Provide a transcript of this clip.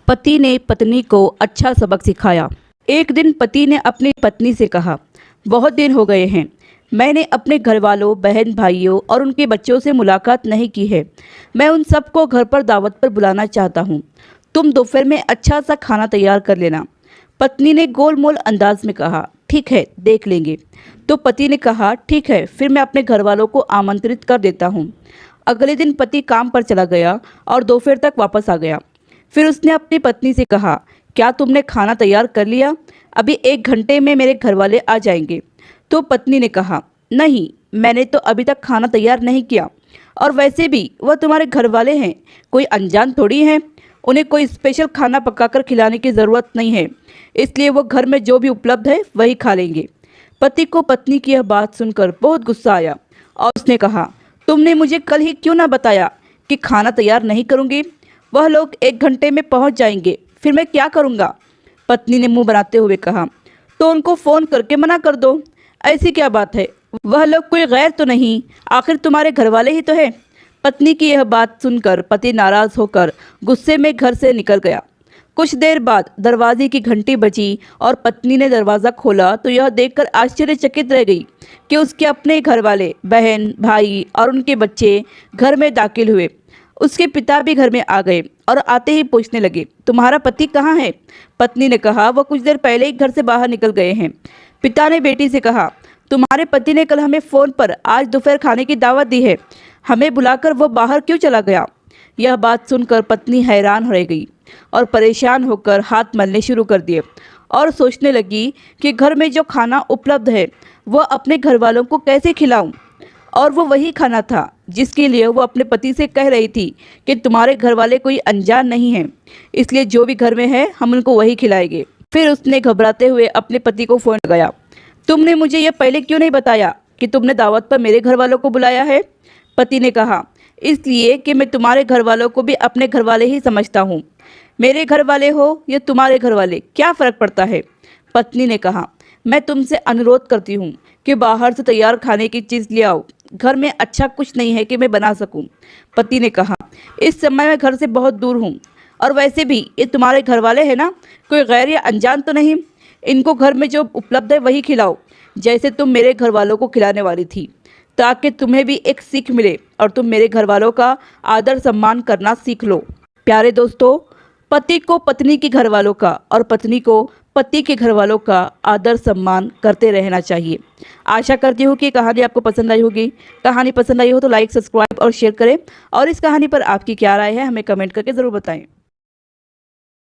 पति ने पत्नी को अच्छा सबक सिखाया। एक दिन पति ने अपनी पत्नी से कहा, बहुत दिन हो गए हैं, मैंने अपने घर वालों, बहन भाइयों और उनके बच्चों से मुलाकात नहीं की है। मैं उन सबको घर पर दावत पर बुलाना चाहता हूँ। तुम दोपहर में अच्छा सा खाना तैयार कर लेना। पत्नी ने गोलमोल अंदाज में कहा, ठीक है, देख लेंगे। तो पति ने कहा, ठीक है, फिर मैं अपने घर वालों को आमंत्रित कर देता हूँ। अगले दिन पति काम पर चला गया और दोपहर तक वापस आ गया। फिर उसने अपनी पत्नी से कहा, क्या तुमने खाना तैयार कर लिया? अभी 1 घंटे में मेरे घर वाले आ जाएंगे। तो पत्नी ने कहा, नहीं, मैंने तो अभी तक खाना तैयार नहीं किया, और वैसे भी वह तुम्हारे घर वाले हैं, कोई अनजान थोड़ी हैं। उन्हें कोई स्पेशल खाना पकाकर खिलाने की ज़रूरत नहीं है, इसलिए वो घर में जो भी उपलब्ध है वही खा लेंगे। पति को पत्नी की यह बात सुनकर बहुत गुस्सा आया और उसने कहा, तुमने मुझे कल ही क्यों ना बताया कि खाना तैयार नहीं करूँगी? वह लोग 1 घंटे में पहुँच जाएंगे, फिर मैं क्या करूँगा? पत्नी ने मुंह बनाते हुए कहा, तो उनको फ़ोन करके मना कर दो। ऐसी क्या बात है, वह लोग कोई गैर तो नहीं, आखिर तुम्हारे घर वाले ही तो हैं। पत्नी की यह बात सुनकर पति नाराज़ होकर गुस्से में घर से निकल गया। कुछ देर बाद दरवाजे की घंटी बजी और पत्नी ने दरवाज़ा खोला तो यह देखकर आश्चर्यचकित रह गई कि उसके अपने घर वाले, बहन, भाई और उनके बच्चे घर में दाखिल हुए। उसके पिता भी घर में आ गए और आते ही पूछने लगे, तुम्हारा पति कहाँ है? पत्नी ने कहा, वह कुछ देर पहले ही घर से बाहर निकल गए हैं। पिता ने बेटी से कहा, तुम्हारे पति ने कल हमें फ़ोन पर आज दोपहर खाने की दावत दी है, हमें बुलाकर वो बाहर क्यों चला गया? यह बात सुनकर पत्नी हैरान रह गई और परेशान होकर हाथ मलने शुरू कर दिए और सोचने लगी कि घर में जो खाना उपलब्ध है वह अपने घर वालों को कैसे खिलाऊं। और वो वही खाना था जिसके लिए वो अपने पति से कह रही थी कि तुम्हारे घर वाले कोई अनजान नहीं हैं, इसलिए जो भी घर में है हम उनको वही खिलाएंगे। फिर उसने घबराते हुए अपने पति को फ़ोन लगाया, तुमने मुझे यह पहले क्यों नहीं बताया कि तुमने दावत पर मेरे घर वालों को बुलाया है? पति ने कहा, इसलिए कि मैं तुम्हारे घर वालों को भी अपने घर वाले ही समझता हूँ। मेरे घर वाले हो या तुम्हारे घर वाले, क्या फ़र्क पड़ता है? पत्नी ने कहा, मैं तुमसे अनुरोध करती हूँ कि बाहर से तैयार खाने की चीज़ ले आओ, घर में अच्छा कुछ नहीं है कि मैं बना सकूं। पति ने कहा, इस समय मैं घर से बहुत दूर हूं, और वैसे भी ये तुम्हारे घर वाले हैं ना, कोई गैर या अनजान तो नहीं। इनको घर में जो उपलब्ध है वही खिलाओ, जैसे तुम मेरे घर वालों को खिलाने वाली थी, ताकि तुम्हें भी एक सीख मिले और तुम मेरे घर वालों का आदर सम्मान करना सीख लो। प्यारे दोस्तों, पति को पत्नी के घर वालों का और पत्नी को पति के घर वालों का आदर सम्मान करते रहना चाहिए। आशा करती हूँ कि कहानी आपको पसंद आई होगी। कहानी पसंद आई हो तो लाइक, सब्सक्राइब और शेयर करें, और इस कहानी पर आपकी क्या राय है हमें कमेंट करके ज़रूर बताएं।